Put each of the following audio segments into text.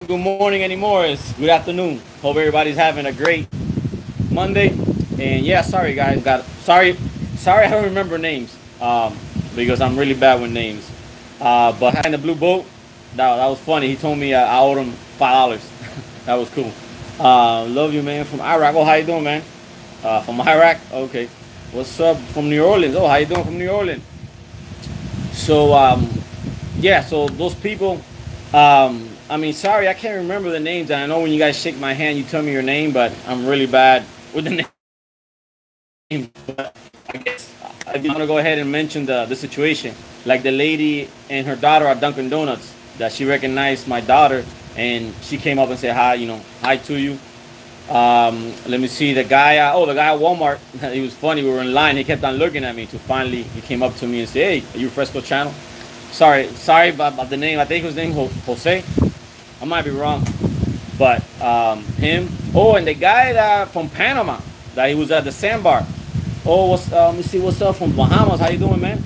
good morning anymore. It's good afternoon. Hope everybody's having a great Monday. And yeah, sorry guys, sorry I don't remember names. Because I'm really bad with names. But in the blue boat, that was funny. He told me I owed him $5. That was cool. Love you, man, from Iraq. Oh, how you doing, man? From Iraq. Okay. What's up from New Orleans? Oh, how you doing from New Orleans? So yeah, so those people. I mean, sorry, I can't remember the names. And I know when you guys shake my hand, you tell me your name, but I'm really bad with the name. But I guess I want to go ahead and mention the situation. Like the lady and her daughter at Dunkin' Donuts, that she recognized my daughter and she came up and said hi, hi to you. Let me see the guy. The guy at Walmart. He was funny. We were in line. He kept on looking at me. To finally, he came up to me and said, "Hey, are you Fresco Channel?" Sorry about the name. I think his name Jose. I might be wrong, but him. Oh, and the guy that from Panama, that he was at the sandbar. Oh, let me see what's up from Bahamas. How you doing, man?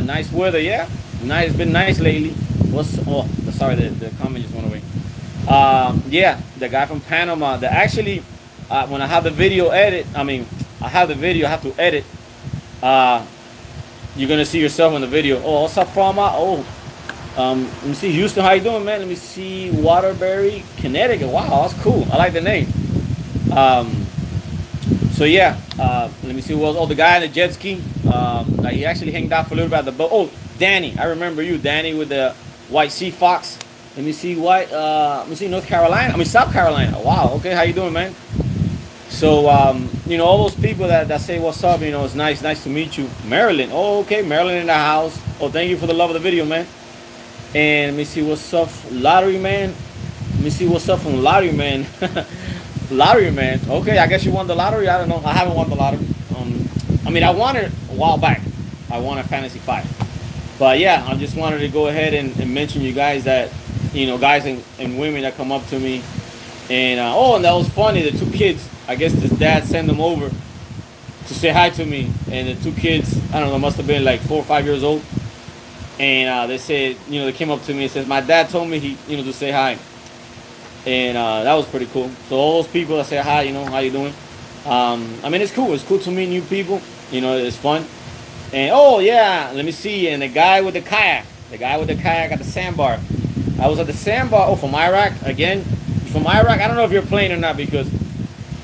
Nice weather, yeah. Nice, it's been nice lately. Sorry, the comment just went away. Yeah, the guy from Panama. That actually, when I have the video edit, I have the video. I have to edit. You're gonna see yourself in the video. Oh, what's up, Farma? Let me see, Houston. How you doing, man? Let me see, Waterbury, Connecticut. Wow, that's cool. I like the name. So yeah, let me see who else. Oh, the guy in the jet ski. He actually hanged out for a little bit at the boat. Oh, Danny. I remember you, Danny, with the white Sea Fox. Let me see let me see, North Carolina. South Carolina. Wow. Okay, how you doing, man? So all those people that say what's up. It's nice to meet you, Maryland. Oh, okay, Maryland in the house. Oh, thank you for the love of the video, man. And let me see what's up, Lottery Man. Let me see what's up from Lottery Man. Lottery Man. Okay, I guess you won the lottery. I don't know. I haven't won the lottery. I won it a while back. I won a Fantasy 5. But yeah, I just wanted to go ahead and mention you guys that, guys and women that come up to me. And and that was funny. The two kids, I guess his dad sent them over to say hi to me. And the two kids, I don't know, must have been like 4 or 5 years old. And they said, they came up to me and says, my dad told me to say hi. And that was pretty cool. So all those people that say hi, how you doing? It's cool. It's cool to meet new people. It's fun. And oh yeah, let me see. And the guy with the kayak at the sandbar. I was at the sandbar. Oh, from Iraq again. From Iraq. I don't know if you're playing or not because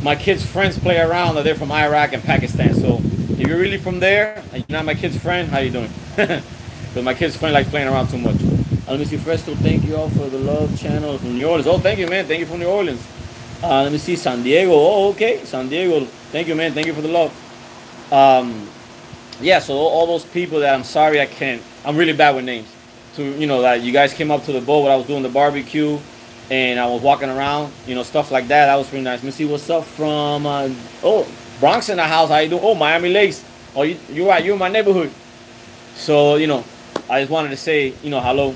my kids' friends play around. They're from Iraq and Pakistan. So if you're really from there and you're not my kid's friend, how you doing? Because my kid's friend likes playing around too much. Let me see, Fresco, thank you all for the love channel from New Orleans. Oh, thank you, man. Thank you from New Orleans. Let me see, San Diego. Oh, okay. San Diego. Thank you, man. Thank you for the love. Yeah, so all those people that I'm really bad with names. That you guys came up to the boat when I was doing the barbecue and I was walking around, stuff like that. That was pretty nice. Let me see what's up from, Bronx in the house. How you doing? Oh, Miami Lakes. Oh, you're right. You're in my neighborhood. So, I just wanted to say, hello,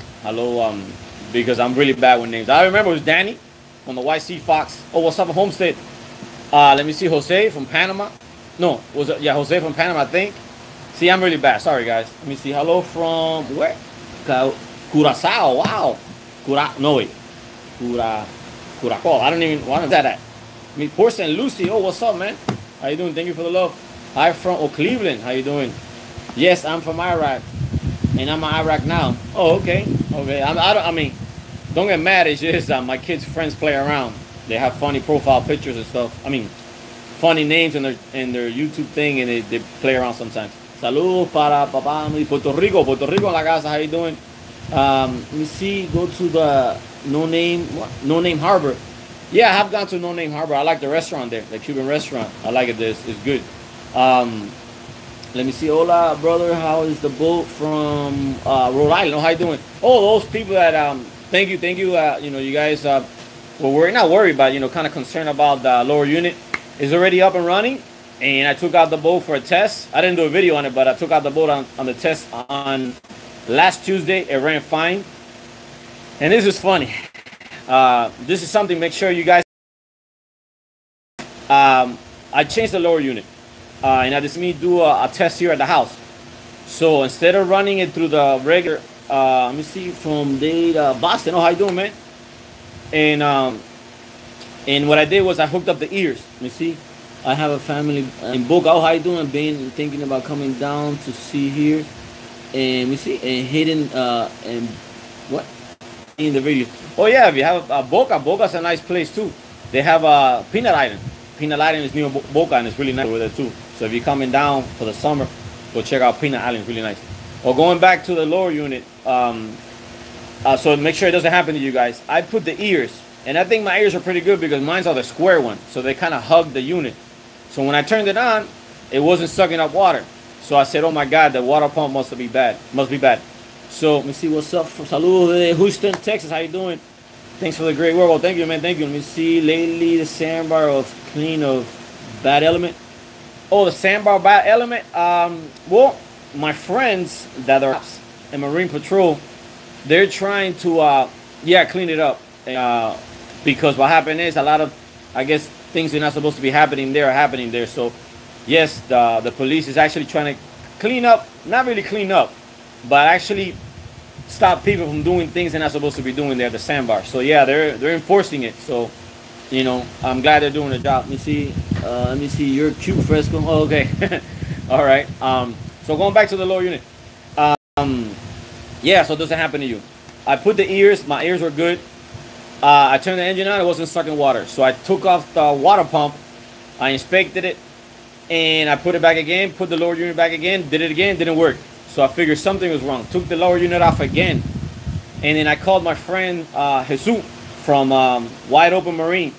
because I'm really bad with names. I remember it was Danny from the White Sea Fox. Oh, what's up, Homestead? Let me see, Jose from Panama. No, Jose from Panama, I think. See, I'm really bad. Sorry, guys. Let me see. Hello from where? Curacao. Wow. Curacao. I don't even want to say that. Port St. Lucie. Oh, what's up, man? How you doing? Thank you for the love. Hi from Cleveland. How you doing? Yes, I'm from Iraq. And I'm in Iraq now. Oh, okay. Don't get mad. It's just my kids' friends play around. They have funny profile pictures and stuff. Funny names in their YouTube thing, and they play around sometimes. Saludos para papá, Puerto Rico en la casa. How you doing? Let me see. Go to the No Name Harbor. Yeah, I have gone to No Name Harbor. I like the restaurant there, the Cuban restaurant. I like it. It's good. Let me see. Hola, brother. How is the boat from Rhode Island? Oh, how you doing? Oh, those people that thank you. You guys we're not worried, but kind of concerned about the lower unit. It's already up and running, and I took out the boat for a test. I didn't do a video on it, but I took out the boat on the test on last Tuesday. It ran fine, and this is funny. This is something. Make sure you guys. I changed the lower unit. And I just need to do a test here at the house. So instead of running it through the regular, let me see, from Boston. Oh, how you doing, man? And what I did was I hooked up the ears. Let me see. I have a family in Boca. Oh, how you doing? Been thinking about coming down to see here. And we see and hidden and what in the video. Oh yeah, if you have Boca, Boca's a nice place too. They have Peanut Island. Peanut Island is near Boca and it's really nice over there too. So if you're coming down for the summer, go check out Peanut Island. It's really nice. Well, going back to the lower unit, so make sure it doesn't happen to you guys. I put the ears, and I think my ears are pretty good because mine's are the square one, so they kind of hug the unit. So when I turned it on, it wasn't sucking up water. So I said, "Oh my God, the water pump must be bad. Must be bad." So let me see what's up. Saludos de Houston, Texas. How you doing? Thanks for the great work. Well, thank you, man. Thank you. Let me see. Lately, the sandbar of clean of bad element. Oh, the sandbar bad element. Well, my friends that are in Marine Patrol, they're trying to clean it up. Because what happened is a lot of, I guess, things that are not supposed to be happening there are happening there. So yes, the police is actually trying to clean up, not really clean up, but actually stop people from doing things they're not supposed to be doing there at the sandbar. So yeah, they're enforcing it. So, you know, I'm glad they're doing the job. Let me see, you're cute, Fresco. Oh, okay. All right. So going back to the lower unit. Yeah, so it doesn't happen to you. I put the ears, my ears were good. I turned the engine on, it wasn't sucking water. So I took off the water pump, I inspected it, and I put it back again, put the lower unit back again, did it again, didn't work. So I figured something was wrong. Took the lower unit off again. And then I called my friend Jesus from Wide Open Marine.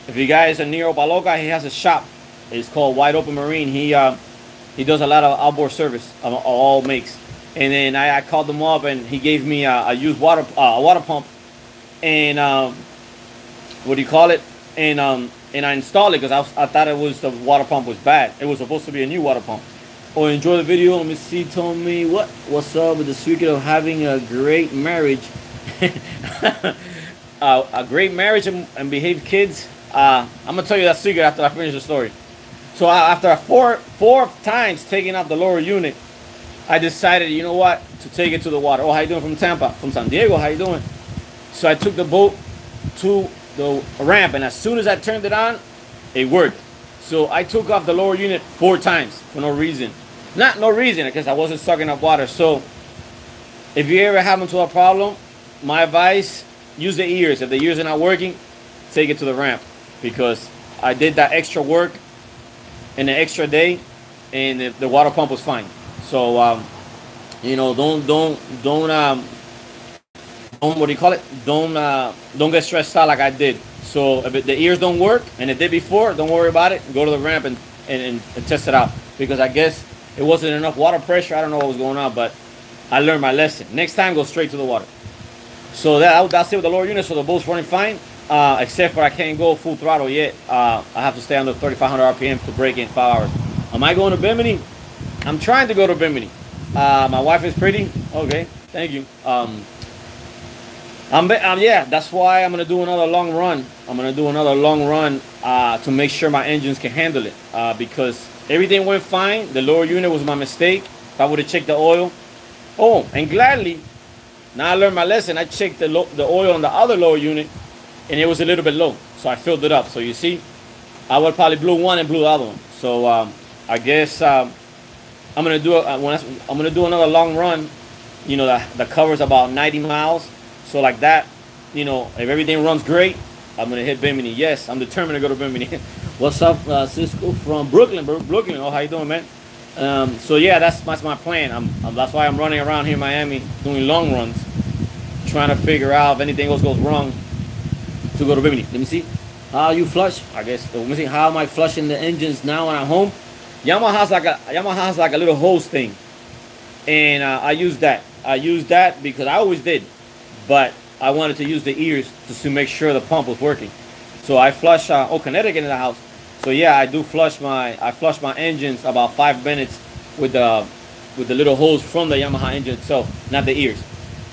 If you guys are near Opaloca, he has a shop. It's called Wide Open Marine. He does a lot of outboard service of all makes. And then I called him up and he gave me a used water pump. And what do you call it? And I installed it because I thought it was the water pump was bad. It was supposed to be a new water pump. Oh, enjoy the video. Let me see. Told me what's up with the secret of having a great marriage. A great marriage and behave kids. I'm gonna tell you that secret after I finish the story. So after four times taking out the lower unit, I decided, you know what, to take it to the water. Oh, how you doing from Tampa? From San Diego, how you doing? So I took the boat to the ramp, and as soon as I turned it on, it worked. So I took off the lower unit 4 times for no reason. Not no reason, because I wasn't sucking up water. So if you ever happen to a problem, my advice, use the ears. If the ears are not working, take it to the ramp, because I did that extra work in an extra day, and the water pump was fine. So you know, don't what do you call it? Don't get stressed out like I did. So if the ears don't work, and it did before, don't worry about it. Go to the ramp and test it out, because I guess it wasn't enough water pressure. I don't know what was going on, but I learned my lesson. Next time, go straight to the water. So that's it with the lower unit. So the boat's running fine, except for I can't go full throttle yet. I have to stay under 3,500 RPM to break in 5 hours. Am I going to Bimini? I'm trying to go to Bimini. My wife is pretty. Okay, thank you. Yeah, that's why I'm gonna do another long run. I'm gonna do another long run to make sure my engines can handle it, because everything went fine. The lower unit was my mistake. If I would have checked the oil, oh, and gladly, now I learned my lesson. I checked the oil on the other lower unit, and it was a little bit low, so I filled it up. So you see, I would probably blew one and blew the other one. So I guess I'm gonna do I'm gonna do another long run. You know, that covers about 90 miles. So like that, you know, if everything runs great, I'm gonna hit Bimini. Yes, I'm determined to go to Bimini. What's up, Cisco from Brooklyn? Brooklyn. Oh, how you doing, man? So yeah, that's my plan. That's why I'm running around here in Miami doing long runs, trying to figure out if anything else goes wrong to go to Bimini. Let me see. How you flush? I guess. Let me see. How am I flushing the engines now when I'm home? Yamaha's like a little hose thing, and I use that. I use that because I always did. But I wanted to use the ears to make sure the pump was working. So I flush Connecticut in the house. So yeah, I flush my engines about 5 minutes with the little hose from the Yamaha engine itself, not the ears.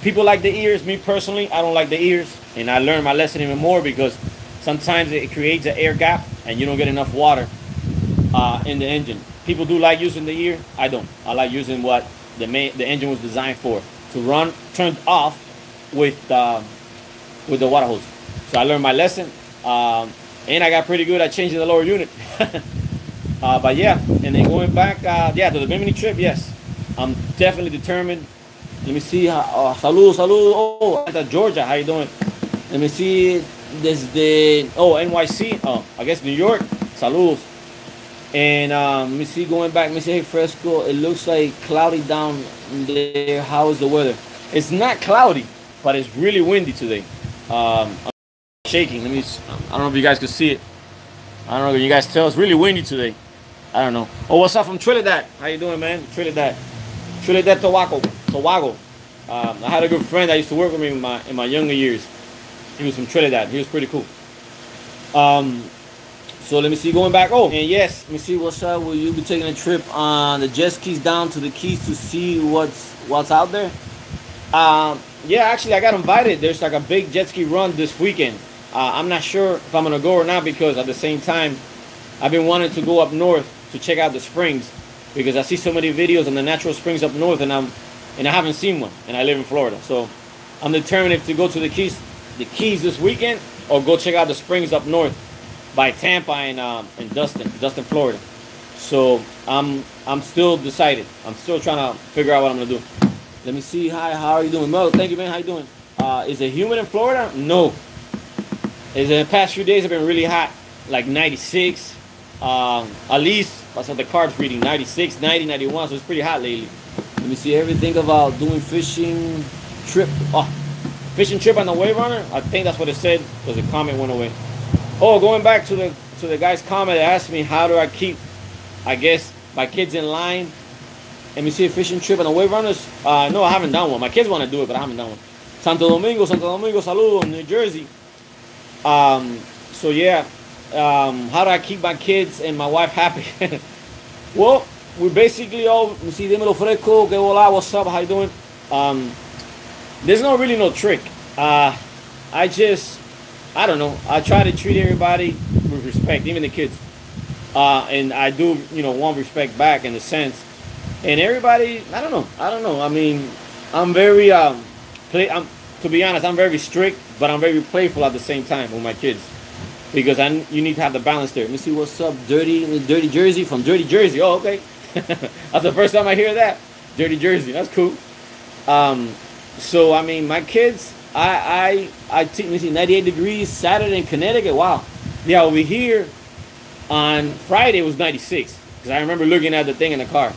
People like the ears. Me personally, I don't like the ears, and I learned my lesson even more, because sometimes it creates an air gap and you don't get enough water in the engine. People do like using the ear. I don't. I like using what the engine was designed for, to run turned off with the water hose. So I learned my lesson, and I got pretty good at changing the lower unit. But yeah, and then going back, yeah, to the Bimini trip, yes, I'm definitely determined. Let me see. Salud, salud. Oh, Atlanta, Georgia. How you doing? Let me see. This the NYC. Oh, I guess New York. Salud. And let me see. Going back. Let me see. Hey, Fresco. It looks like cloudy down there. How is the weather? It's not cloudy, but it's really windy today. I'm shaking. Let me. I don't know if you guys can see it. I don't know if you guys tell. It's really windy today. I don't know. Oh, what's up from Trinidad? How you doing, man? Trinidad, Tobago. I had a good friend that used to work with me in my younger years. He was from Trinidad. He was pretty cool. So let me see. Going back. Oh, and yes. Let me see. What's up? Will you be taking a trip on the jet skis down to the Keys to see what's out there? Yeah, actually, I got invited. There's like a big jet ski run this weekend. I'm not sure if I'm gonna go or not because at the same time, I've been wanting to go up north to check out the springs because I see so many videos on the natural springs up north, and I haven't seen one, and I live in Florida. So I'm determined if to go to the Keys this weekend or go check out the springs up north by Tampa and Dustin, Florida. So I'm still decided. I'm still trying to figure out what I'm gonna do. Let me see. Hi, how are you doing? Mo, thank you, man. How you doing? Is it humid in Florida? No. In the past few days have been really hot, like 96. At least that's what the card's reading, 96, 90, 91. So it's pretty hot lately. Let me see. Everything about doing fishing trip. Oh, fishing trip on the Wave Runner. I think that's what it said because the comment went away. Oh, going back to the guy's comment that asked me how do I keep, I guess, my kids in line. Let me see a fishing trip on the Wave Runners. No, I haven't done one. My kids want to do it, but I haven't done one. Santo Domingo, saludo, New Jersey. So yeah, how do I keep my kids and my wife happy? Well, we basically all, let me see, dímelo Fresco, que hola, what's up, how you doing? There's really no trick. I don't know. I try to treat everybody with respect, even the kids. And I do, want respect back in a sense. And everybody, I don't know. I mean, I'm very, to be honest, I'm very strict, but I'm very playful at the same time with my kids. Because you need to have the balance there. Let me see what's up, Dirty Jersey from Dirty Jersey. Oh, okay. That's the first time I hear that. Dirty Jersey, that's cool. So I mean, my kids, I let me see, 98 degrees Saturday in Connecticut. Wow. Yeah, over here on Friday it was 96 because I remember looking at the thing in the car.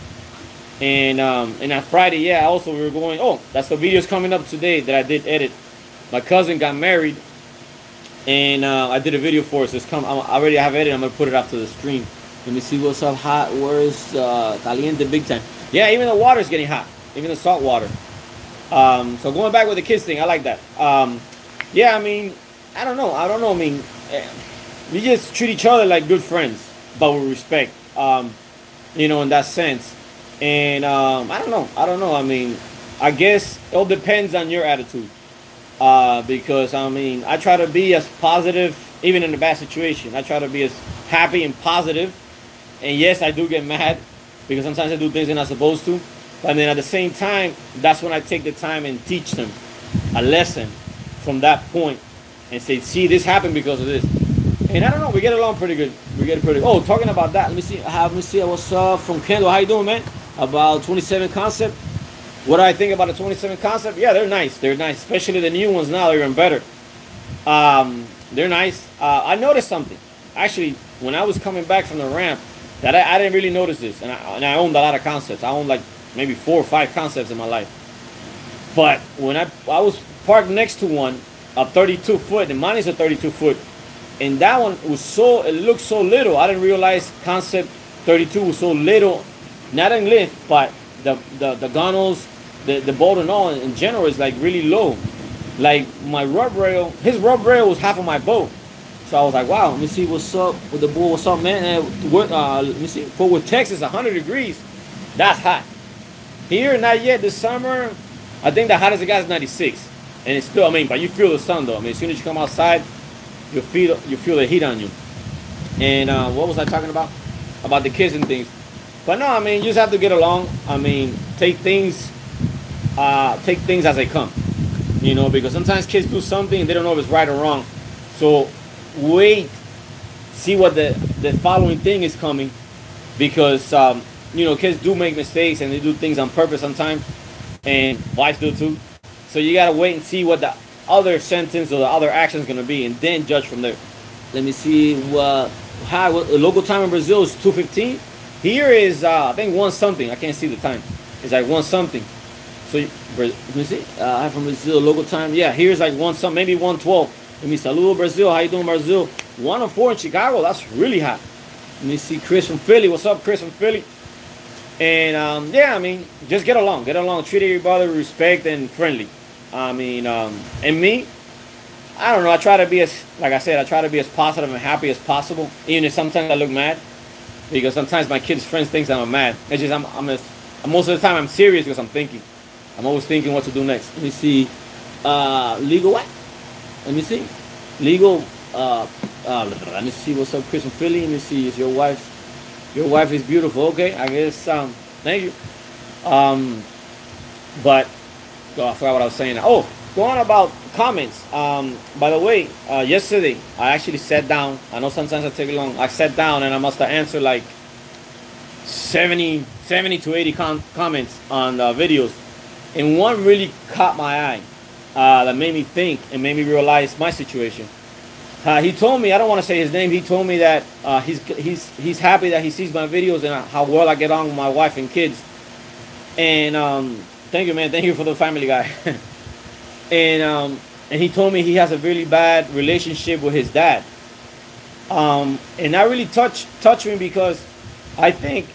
And on Friday, yeah, also we were going. Oh, that's the videos coming up today that I did edit. My cousin got married. And I did a video for us. I already have edited. I'm gonna put it after the stream. Let me see what's up. Hot. Where's caliente big time? Yeah, even the water's getting hot. Even the salt water. So going back with the kids thing, I like that. Yeah, I mean, I don't know. I mean, we just treat each other like good friends, but with respect. In that sense. And I don't know. I mean, I guess it all depends on your attitude. Because I mean, I try to be as positive, even in a bad situation. I try to be as happy and positive. And yes, I do get mad because sometimes I do things I'm not supposed to. But then at the same time, that's when I take the time and teach them a lesson from that point and say, see, this happened because of this. And I don't know, we get along pretty good. Oh, talking about that, let me see what's up from Kendall. How you doing, man? About 27 Concept. What do I think about the 27 Concept? Yeah, they're nice. Especially the new ones now. They're even better. They're nice. I noticed something. Actually, when I was coming back from the ramp, that I didn't really notice this. And I owned a lot of Concepts. I owned like maybe 4 or 5 Concepts in my life. But when I was parked next to one, a 32 foot, and mine is a 32 foot. And that one it looked so little. I didn't realize Concept 32 was so little. Not in length, but the gunnels, the bolt and all in general is like really low. Like my rub rail, his rub rail was half of my boat. So I was like, wow, let me see what's up with the bull. What's up, man? Let me see. Fort Worth, Texas, 100 degrees. That's hot. Here, not yet. This summer, I think the hottest it got is 96. And it's still, but you feel the sun though. As soon as you come outside, you feel the heat on you. And what was I talking about? About the kids and things. But no, you just have to get along. Take things as they come. Because sometimes kids do something and they don't know if it's right or wrong. So wait, see what the following thing is coming, because kids do make mistakes and they do things on purpose sometimes, and wives do too. So you gotta wait and see what the other sentence or the other action is gonna be, and then judge from there. Let me see what local time in Brazil is 2:15. Here is I think one something. I can't see the time. It's like one something. So let me see. I'm from Brazil. Local time. Yeah, here's like one something, maybe 1:12. Let me saludo Brazil. How you doing, Brazil? 1:04 in Chicago. That's really hot. Let me see Chris from Philly. What's up, Chris from Philly? And yeah, I mean, just get along. Get along. Treat everybody with respect and friendly. I mean, and me, I don't know. I try to be like I said, I try to be as positive and happy as possible, even if sometimes I look mad, because sometimes my kids' friends think I'm mad. It's just most of the time I'm serious because I'm thinking. I'm always thinking what to do next. Let me see. Legal what? Let me see. Legal. Let me see what's up, Chris from Philly. Let me see. Is your wife? Your wife is beautiful. Okay, I guess. Thank you. But I forgot what I was saying. Oh, go on about comments. By the way, yesterday I actually sat down. I know sometimes I take long. I sat down and I must have answered like 70 to 80 comments on videos, and one really caught my eye. That made me think and made me realize my situation. He told me, I don't want to say his name. He told me that he's happy that he sees my videos and how well I get on with my wife and kids. And thank you, man. Thank you for the Family Guy. And he told me he has a really bad relationship with his dad. And that really touched me, because I think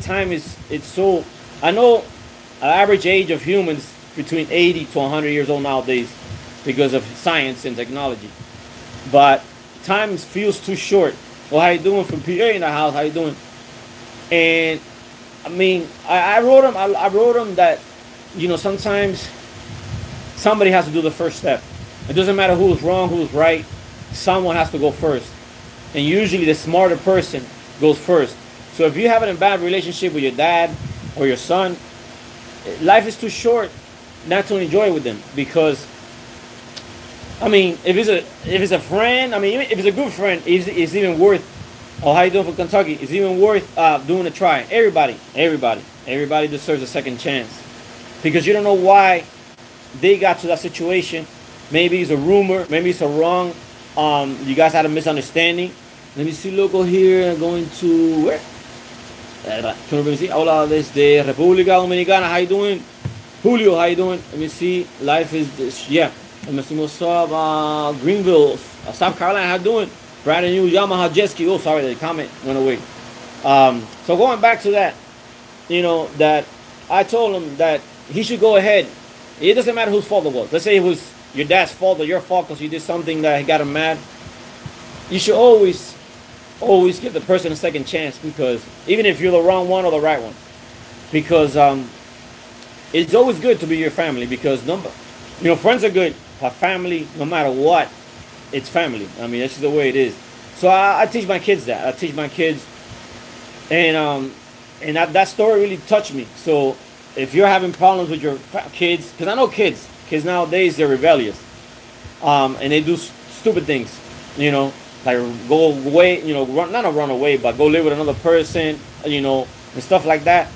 time it's so. I know the average age of humans between 80 to 100 years old nowadays because of science and technology. But time feels too short. Well, how you doing from PA in the house? How you doing? And I mean, I wrote him. I wrote him that, sometimes somebody has to do the first step. It doesn't matter who's wrong, who's right. Someone has to go first. And usually the smarter person goes first. So if you're having a bad relationship with your dad or your son, life is too short not to enjoy with them. Because I mean, if it's a friend, I mean, if it's a good friend, it's even worth. Oh, how you doing from Kentucky? It's even worth doing a try. Everybody deserves a second chance, because you don't know why they got to that situation. Maybe it's a rumor. Maybe it's a wrong. You guys had a misunderstanding. Let me see. Local here. Going to where? Hola, desde República Dominicana. How you doing? Julio, how you doing? Let me see. Life is this. Yeah. Let me see what's up. Greenville, South Carolina. How you doing? Brand new Yamaha jet ski. Oh, sorry, the comment went away. So going back to that, that I told him that he should go ahead. It doesn't matter whose fault it was. Let's say it was your dad's fault or your fault because you did something that got him mad. You should always give the person a second chance, because even if you're the wrong one or the right one, because it's always good to be your family, because friends are good, but family, no matter what, it's family. I mean, that's just the way it is. So I teach my kids that. I teach my kids, and that story really touched me. So if you're having problems with your kids, because I know kids nowadays, they're rebellious, and they do stupid things, like go away, not run away, but go live with another person, and stuff like that.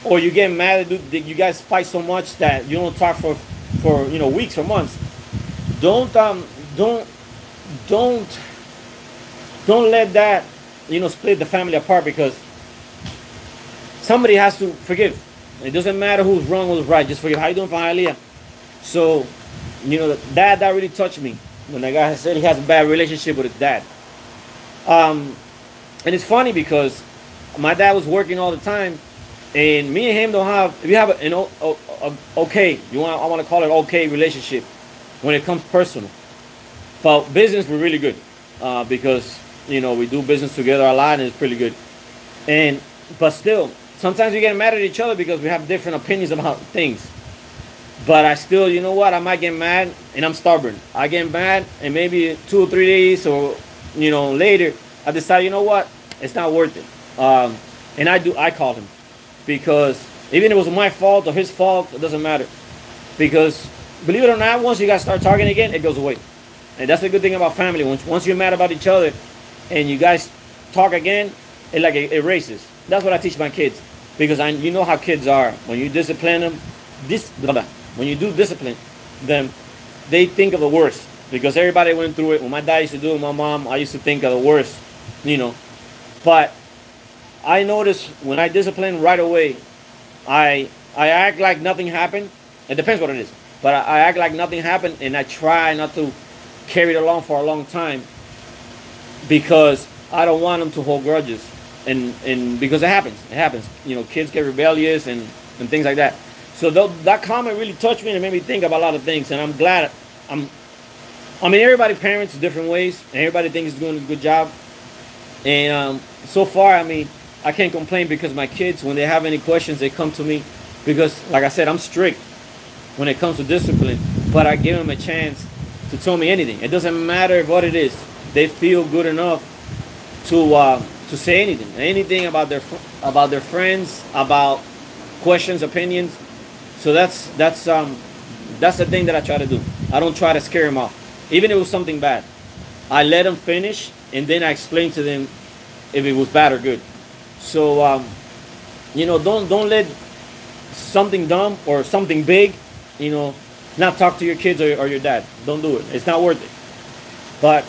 Or you get mad at you guys fight so much that you don't talk for weeks or months. Don't let that split the family apart, because somebody has to forgive. It doesn't matter who's wrong or who's right. Just forgive. How you doing, Fahalia? So that really touched me when that guy said he has a bad relationship with his dad. And it's funny because my dad was working all the time. And me and him don't have. If you have I want to call it okay relationship when it comes personal. But business, we're really good, because we do business together a lot, and it's pretty good. But still, sometimes we get mad at each other because we have different opinions about things. But I still, I might get mad, and I'm stubborn. I get mad, and maybe 2 or 3 days or later, I decide, it's not worth it. And I call him. Because even if it was my fault or his fault, it doesn't matter. Because believe it or not, once you guys start talking again, it goes away. And that's the good thing about family. Once you're mad about each other and you guys talk again, it erases. That's what I teach my kids, because you know how kids are. When you discipline them, when you do discipline them, they think of the worst, because everybody went through it. When my dad used to do it, my mom, I used to think of the worst, you know. But I notice when I discipline right away, I act like nothing happened. It depends what it is, but I act like nothing happened, and I try not to carry it along for a long time, because I don't want them to hold grudges, and because it happens. You know, kids get rebellious and things like that. So that comment really touched me and made me think about a lot of things, and I'm glad. I mean, everybody parents different ways, and everybody thinks is doing a good job. And so far, I mean, I can't complain, because my kids, when they have any questions, they come to me, because, like I said, I'm strict when it comes to discipline, but I give them a chance to tell me anything. It doesn't matter what it is. They feel good enough to say anything about their friends, about questions, opinions. So that's the thing that I try to do. I don't try to scare them off, even if it was something bad. I let them finish, and then I explain to them if it was bad or good. So you know, don't let something dumb or something big, you know, not talk to your kids or your dad. Don't do it. It's not worth it. But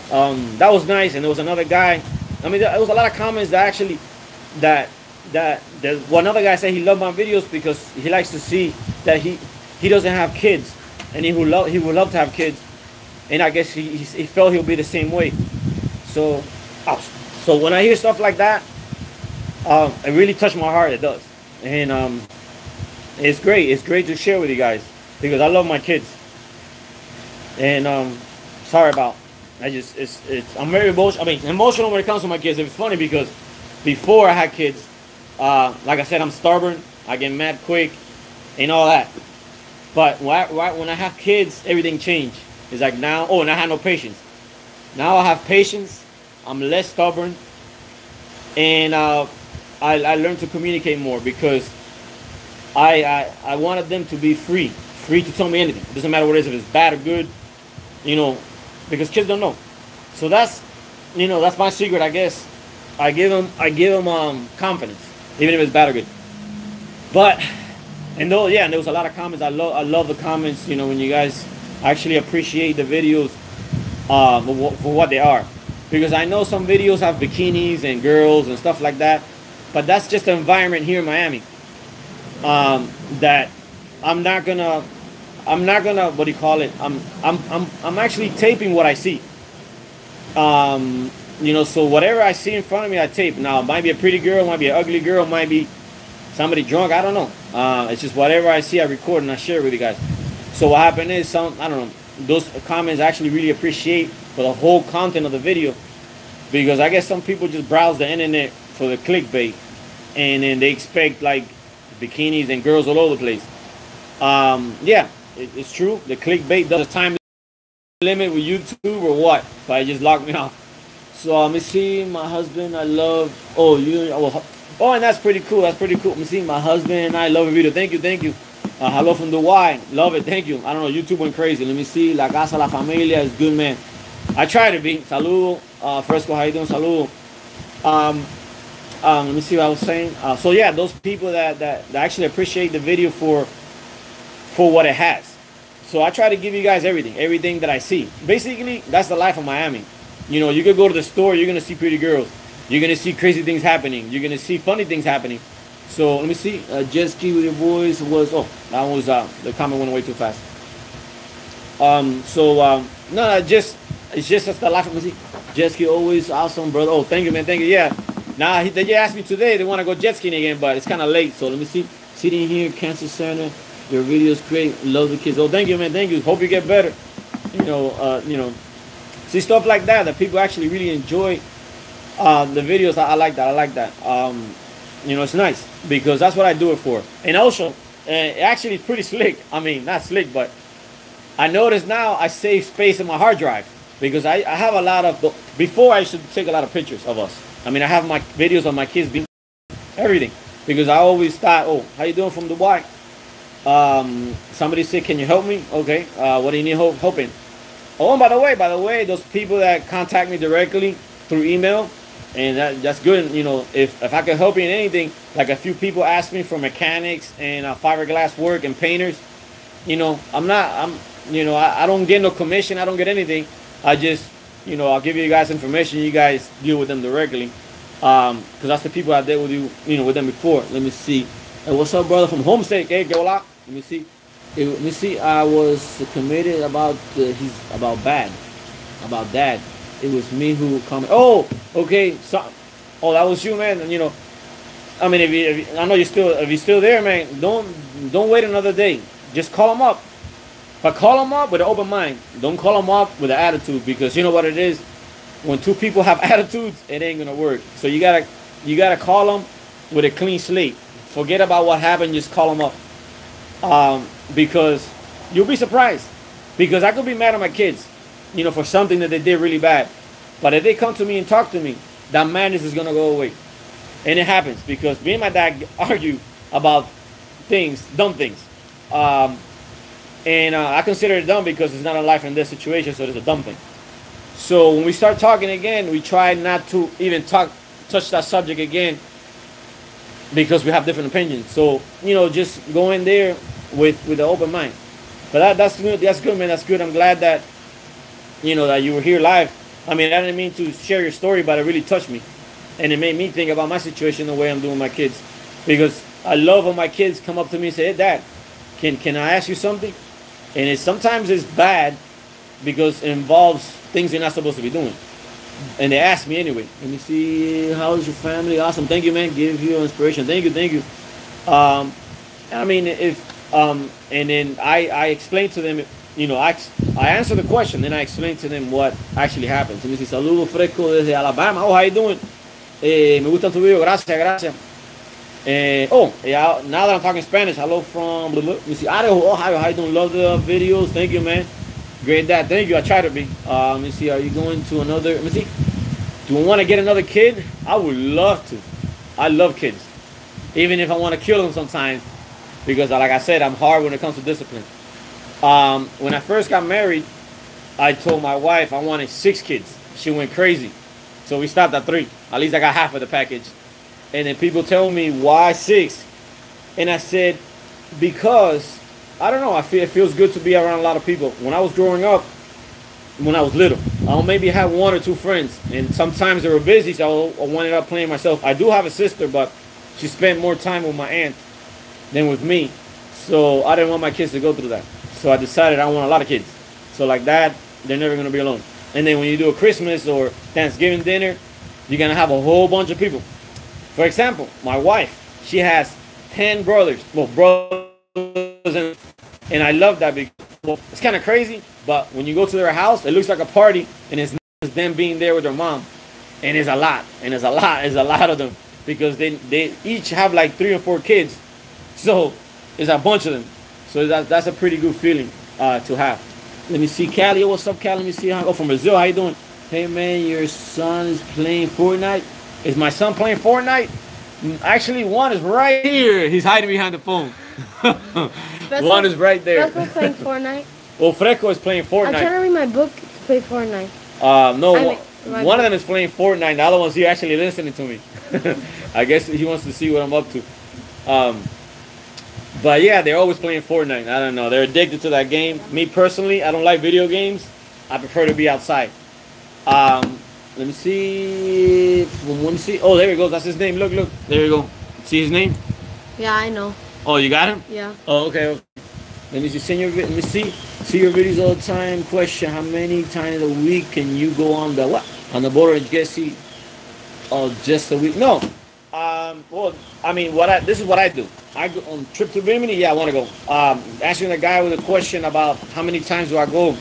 that was nice. And there was another guy. I mean, there was a lot of comments that actually one other guy said he loved my videos because he likes to see that he doesn't have kids, and he would love to have kids, and I guess he felt he'll be the same way. So when I hear stuff like that, it really touched my heart. It does. And it's great. It's great to share with you guys, because I love my kids. And sorry about. I'm very emotional. I mean, emotional when it comes to my kids. It's funny because before I had kids, like I said, I'm stubborn. I get mad quick, and all that. But when I have kids, everything changed. It's like now. Oh, and I had no patience. Now I have patience. I'm less stubborn, and I learned to communicate more, because I wanted them to be free to tell me anything. It doesn't matter what it is, if it's bad or good, you know, because kids don't know. So that's my secret, I guess. I give them confidence, even if it's bad or good. But and there was a lot of comments. I love the comments. You know, when you guys actually appreciate the videos for what they are, because I know some videos have bikinis and girls and stuff like that, but that's just the environment here in Miami. That I'm not gonna what do you call it? I'm actually taping what I see. You know, so whatever I see in front of me, I tape. Now, it might be a pretty girl, might be an ugly girl, might be somebody drunk. I don't know. It's just whatever I see, I record and I share it with you guys. So what happened is I don't know. Those comments I actually really appreciate for the whole content of the video, because I guess some people just browse the internet for the clickbait, and then they expect like bikinis and girls all over the place. Yeah, it's true. The clickbait does a time limit with YouTube or what? But it just locked me off. So let me see. My husband, I love. Oh, and that's pretty cool. Let me see. My husband and I love a video. Thank you. Hello from Dubai. Love it. Thank you. I don't know. YouTube went crazy. Let me see. La casa, la familia is good, man. I try to be. Saludo. Fresco, how you doing? Saludo. Let me see what I was saying. So yeah, those people that actually appreciate the video for what it has. So I try to give you guys everything that I see. Basically, that's the life of Miami. You know, you could go to the store, you're gonna see pretty girls, you're gonna see crazy things happening, you're gonna see funny things happening. So let me see. Jet ski with your boys was the comment went way too fast. No, it's just that's the life of Miami. Jet ski always awesome, brother. Oh, thank you, man. Thank you. Yeah. Now they just asked me today. They want to go jet skiing again, but it's kind of late. So let me see. Sitting here, Cancer Center. Your video's great. Love the kids. Oh, thank you, man. Thank you. Hope you get better. You know, see stuff like that people actually really enjoy the videos. I like that. You know, it's nice because that's what I do it for. And also, actually, it's pretty slick. I mean, not slick, but I notice now I save space in my hard drive because I have a lot of. Before I used to take a lot of pictures of us. I mean, I have my videos of my kids being everything because I always thought, oh, how you doing from Dubai? Somebody said, can you help me? Okay. What do you need help in? Oh, and by the way, those people that contact me directly through email, and that's good. You know, if I can help you in anything, like a few people ask me for mechanics and fiberglass work and painters. You know, I don't get no commission. I don't get anything. I just, I'll give you guys information. You guys deal with them directly, because that's the people I did with you, with them before. Let me see. Hey, what's up, brother from Homestake? Hey, go out. Let me see. Let me see. I was committed about about that. It was me who commented. Oh, okay. So, that was you, man. And, I mean, I know if you're still there, man, don't wait another day. Just call them up. But call them up with an open mind. Don't call them up with an attitude, because you know what it is. When two people have attitudes, it ain't gonna work. So you gotta call them with a clean slate. Forget about what happened. Just call them up, because you'll be surprised. Because I could be mad at my kids, for something that they did really bad. But if they come to me and talk to me, that madness is gonna go away. And it happens because me and my dad argue about dumb things. And I consider it dumb because it's not a life and death situation, so it's a dumb thing. So when we start talking again, we try not to even touch that subject again, because we have different opinions. So, just go in there with an open mind. But that's good. That's good, man. That's good. I'm glad that, that you were here live. I mean, I didn't mean to share your story, but it really touched me. And it made me think about my situation, the way I'm doing my kids. Because I love when my kids come up to me and say, "Hey, Dad, can I ask you something?" And sometimes it's bad because it involves things you're not supposed to be doing. And they ask me anyway. Let me see. How's your family? Awesome. Thank you, man. Give you inspiration. Thank you. I mean, and then I explain to them, I answer the question, then I explain to them what actually happens. Let me see. Saludos fresco desde Alabama. Oh, how you doing? Me gusta tu video. Gracias. Now that I'm talking Spanish, hello from, let me see, Idaho, Ohio. How you doing? Love the videos. Thank you, man. Great, Dad. Thank you. I try to be. Let me see. Are you going to another? Let me see. Do I want to get another kid? I would love to. I love kids, even if I want to kill them sometimes, because, like I said, I'm hard when it comes to discipline. When I first got married, I told my wife I wanted 6 kids. She went crazy, so we stopped at 3. At least I got half of the package. And then people tell me, why 6? And I said, because, I don't know, it feels good to be around a lot of people. When I was growing up, when I was little, I'll maybe have 1 or 2 friends. And sometimes they were busy, so I wanted up playing myself. I do have a sister, but she spent more time with my aunt than with me. So I didn't want my kids to go through that. So I decided I want a lot of kids. So like that, they're never going to be alone. And then when you do a Christmas or Thanksgiving dinner, you're going to have a whole bunch of people. For example, my wife, she has 10 brothers. Well, brothers, and I love that because, well, it's kind of crazy, but when you go to their house, it looks like a party, and it's them being there with their mom. And it's a lot. And it's a lot of them, because they each have like 3 or 4 kids. So it's a bunch of them. So that's a pretty good feeling to have. Let me see, Cali. What's up, Cali? Let me see. From Brazil. How you doing? Hey, man, your son is playing Fortnite. Is my son playing Fortnite? Actually, one is right here. He's hiding behind the phone. One is right there. Fresco's playing Fortnite. Well, Fresco is playing Fortnite. I'm trying to read my book to play Fortnite. No, one of them is playing Fortnite. The other one's here actually listening to me. I guess he wants to see what I'm up to. But yeah, they're always playing Fortnite. I don't know. They're addicted to that game. Me personally, I don't like video games. I prefer to be outside. Let me see. Let me see. Oh, there he goes. That's his name. Look. There you go. See his name? Yeah, I know. Oh, you got him? Yeah. Oh, okay. Let me see. Let me see. See your videos all the time. Question: how many times a week can you go on the what? On the border and get see? Oh, just a week? No. Well, I mean, this is what I do. I go on trip to Bimini. Yeah, I want to go. Asking a guy with a question about how many times do I go?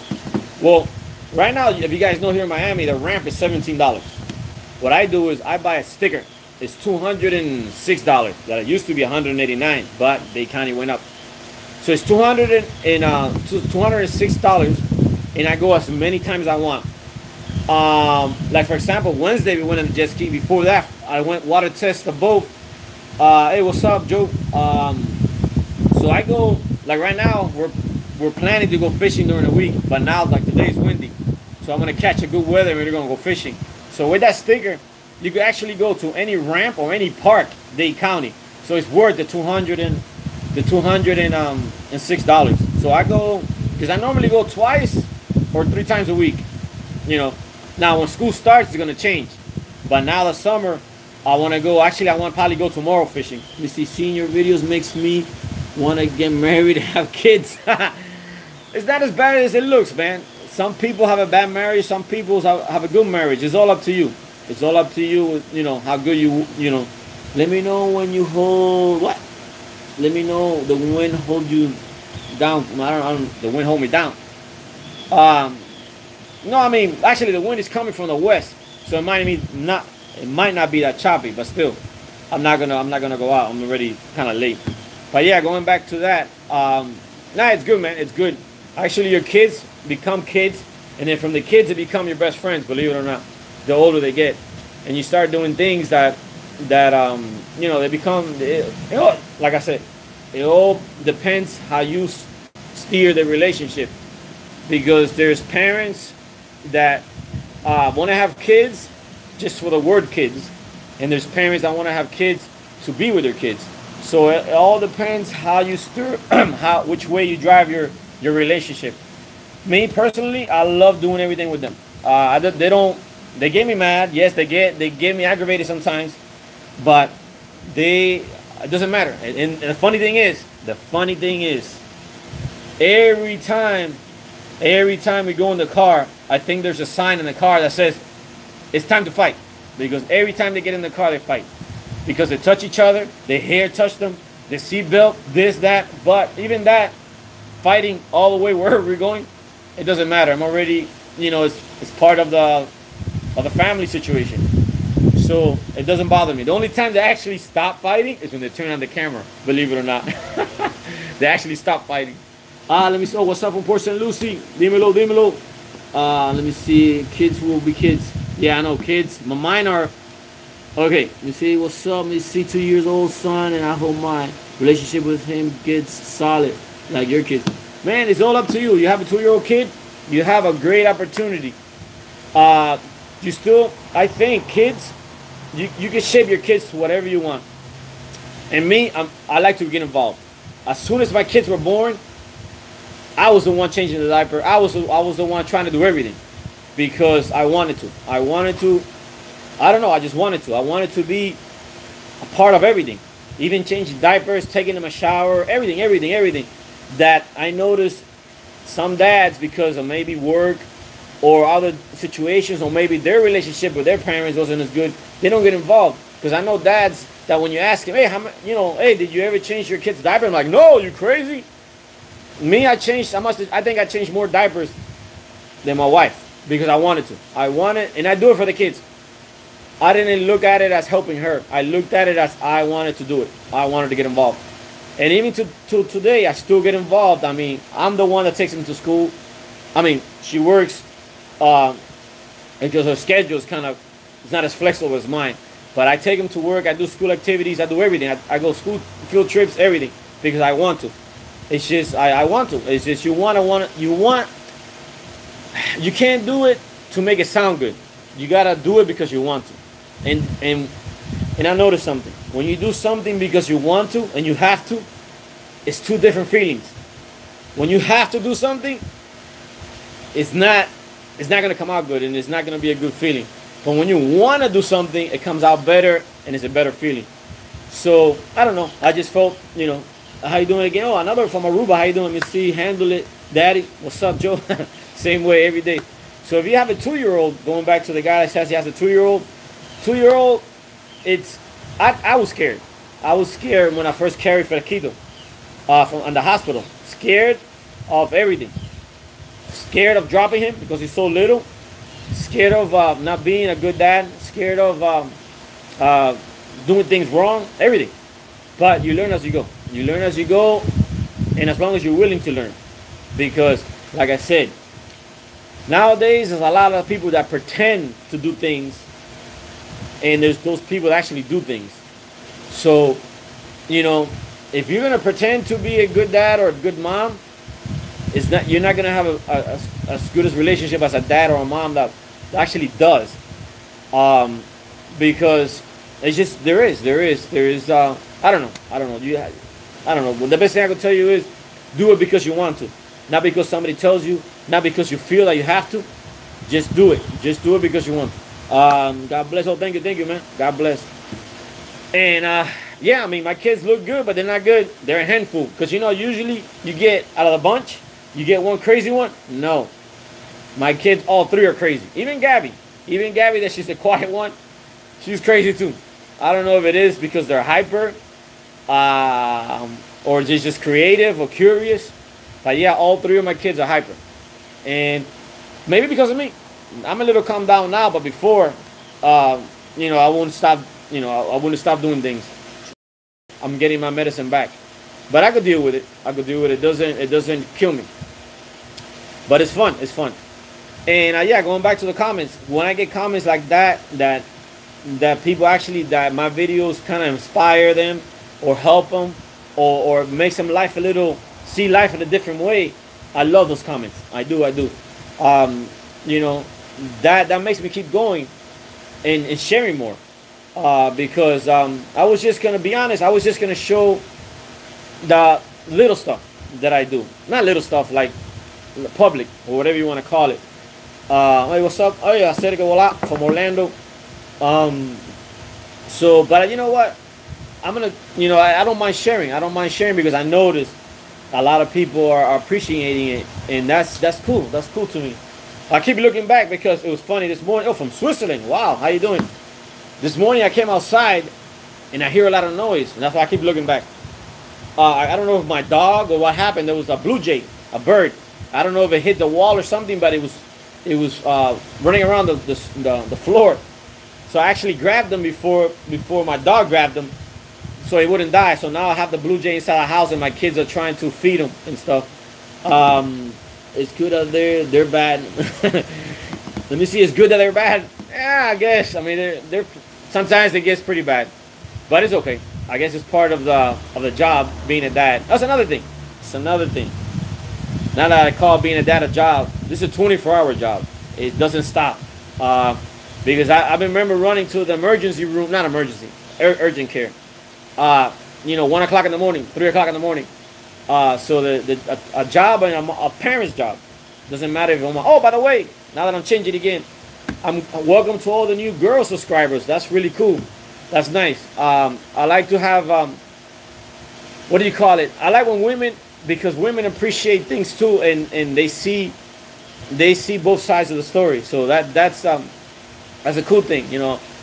Well, right now, if you guys know, here in Miami, the ramp is $17. What I do is I buy a sticker. It's $206. That used to be $189, but they kind of went up. So it's $206, and I go as many times as I want. Like for example, Wednesday we went on the jet ski. Before that, I went water test the boat. Hey, what's up, Joe? So I go, like right now, we're planning to go fishing during the week, but now like today's windy, so I'm gonna catch a good weather and we're gonna go fishing. So with that sticker, you could actually go to any ramp or any park, Dade County. So it's worth the $206. So I go because I normally go twice or 3 times a week. You know, now when school starts, it's gonna change. But now the summer, I want to go. Actually, I want to probably go tomorrow fishing. You see, seeing your videos makes me want to get married and have kids. It's not as bad as it looks, man. Some people have a bad marriage. Some people have a good marriage. It's all up to you. It's all up to you. You know how good you know. Let me know when you hold what. Let me know the wind hold you down. I don't the wind hold me down. No, I mean actually the wind is coming from the west, so it might not be that choppy, but still, I'm not gonna go out. I'm already kind of late. But yeah, going back to that, nah, it's good, man. It's good. Actually, your kids become kids, and then from the kids, they become your best friends. Believe it or not, the older they get, and you start doing things that you know they become. Like I said, it all depends how you steer the relationship, because there's parents that want to have kids just for the word kids, and there's parents that want to have kids to be with their kids. So it all depends how you steer, which way you drive your relationship. Me personally, I love doing everything with them. They get me mad. Yes, they get me aggravated sometimes, but it doesn't matter. And the funny thing is, every time we go in the car, I think there's a sign in the car that says it's time to fight, because every time they get in the car, they fight. Because they touch each other, their hair touch them, their seatbelt, this, that. But even that, fighting all the way wherever we're going, it doesn't matter. I'm already, you know, it's part of the family situation. So it doesn't bother me. The only time they actually stop fighting is when they turn on the camera, believe it or not. They actually stop fighting. Let me see. Oh, what's up from Port St. Lucie? Dímelo, dímelo. Let me see. Kids will be kids. Yeah, I know kids. Mine are. Okay, let me see. What's up? Let me see. 2 years old son, and I hope my relationship with him gets solid like your kids. Man, it's all up to you. You have a 2-year-old kid, you have a great opportunity. I think kids, you can shape your kids to whatever you want. And me, I like to get involved. As soon as my kids were born, I was the one changing the diaper. I was the one trying to do everything because I wanted to. I don't know. I just wanted to. I wanted to be a part of everything, even changing diapers, taking them a shower, everything. That I noticed some dads, because of maybe work or other situations, or maybe their relationship with their parents wasn't as good, they don't get involved. Because I know dads that when you ask him, hey, did you ever change your kid's diaper? I'm like, no, you crazy? Me, I think I changed more diapers than my wife because I wanted to. And I do it for the kids. I didn't look at it as helping her. I looked at it as I wanted to do it. I wanted to get involved. And even to today, I still get involved. I mean, I'm the one that takes them to school. I mean, she works because her schedule is it's not as flexible as mine. But I take them to work. I do school activities. I do everything. I go school field trips, everything, because I want to. It's just I want to. It's just you can't do it to make it sound good. You gotta do it because you want to. And I noticed something. When you do something because you want to and you have to, it's two different feelings. When you have to do something, it's not gonna come out good and it's not gonna be a good feeling. But when you wanna do something, it comes out better and it's a better feeling. So I don't know. I just felt, how you doing again? Oh, another from Aruba. How you doing? Let me see. Handle it, Daddy. What's up, Joe? Same way every day. So if you have a 2-year-old, going back to the guy that says he has a 2-year-old, I was scared. I was scared when I first carried Flaquito from the hospital. Scared of everything. Scared of dropping him because he's so little. Scared of not being a good dad. Scared of doing things wrong. Everything. But you learn as you go. You learn as you go, and as long as you're willing to learn. Because, like I said, nowadays there's a lot of people that pretend to do things, and there's those people that actually do things. So, if you're going to pretend to be a good dad or a good mom, it's not, you're not gonna have as good as relationship as a dad or a mom that actually does. Um, because it's just there is I don't know I don't know. But the best thing I can tell you is do it because you want to, not because somebody tells you, not because you feel that you have to. Just do it. Just do it because you want to. God bless. Oh, thank you, man. God bless. And yeah, I mean, my kids look good, but they're not good. They're a handful. Because, usually you get out of the bunch, you get one crazy one. No. My kids, all three are crazy. Even Gabby. Even Gabby, that she's the quiet one, she's crazy too. I don't know if it is because they're hyper, or just creative or curious. But yeah, all three of my kids are hyper. And maybe because of me. I'm a little calmed down now, but before, I wouldn't stop. I wouldn't stop doing things. I'm getting my medicine back, but I could deal with it. It doesn't kill me. But it's fun. It's fun. And yeah, going back to the comments, when I get comments like that people actually, that my videos kind of inspire them or help them or makes them see life in a different way. I love those comments. I do. You know, that makes me keep going and sharing more. Because I was just gonna be honest. I was just gonna show the little stuff that I do, not little stuff like public or whatever you want to call it. Hey, what's up? Oh yeah, Sergio Vola from Orlando. But you know what? I'm gonna, I don't mind sharing. I don't mind sharing because I notice a lot of people are appreciating it, and that's cool. That's cool to me. I keep looking back because it was funny this morning. Oh, from Switzerland. Wow, how you doing? This morning I came outside and I hear a lot of noise, and that's why I keep looking back. I don't know if my dog or what happened. There was a blue jay, a bird. I don't know if it hit the wall or something, but it was running around the floor. So I actually grabbed them before my dog grabbed them, so he wouldn't die. So now I have the blue jay inside the house, and my kids are trying to feed him and stuff. It's good out there. They're bad. Let me see. It's good that they're bad. Yeah, I guess. I mean, they're sometimes it gets pretty bad, but it's okay. I guess it's part of the job being a dad. That's another thing. It's another thing. Now that I call being a dad a job, this is a 24-hour job. It doesn't stop. Because I remember running to the emergency room, not emergency, urgent care. 1 o'clock in the morning, 3 o'clock in the morning. So a job and a parent's job doesn't matter if I'm. Oh, by the way, now that I'm changing again, I'm welcome to all the new girl subscribers. That's really cool. That's nice. I like to have what do you call it? I like when women, because women appreciate things too, and they see both sides of the story. So that's a cool thing.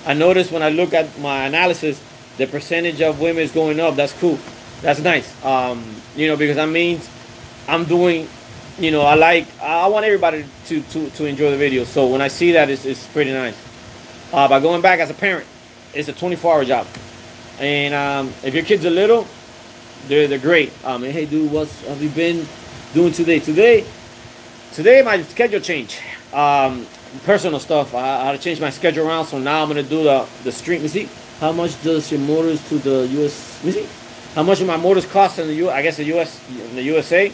I notice when I look at my analysis, the percentage of women is going up. That's cool. That's nice. Because that means I'm doing. I want everybody to enjoy the video. So when I see that, it's pretty nice. By going back as a parent, it's a 24-hour job. And if your kids are little, they're great. Hey dude, what have you been doing today? Today my schedule changed. Personal stuff. I had to change my schedule around, so now I'm gonna do the stream. You see, how much does your motors to the US? You see, how much do my motors cost in the U? I guess the USA.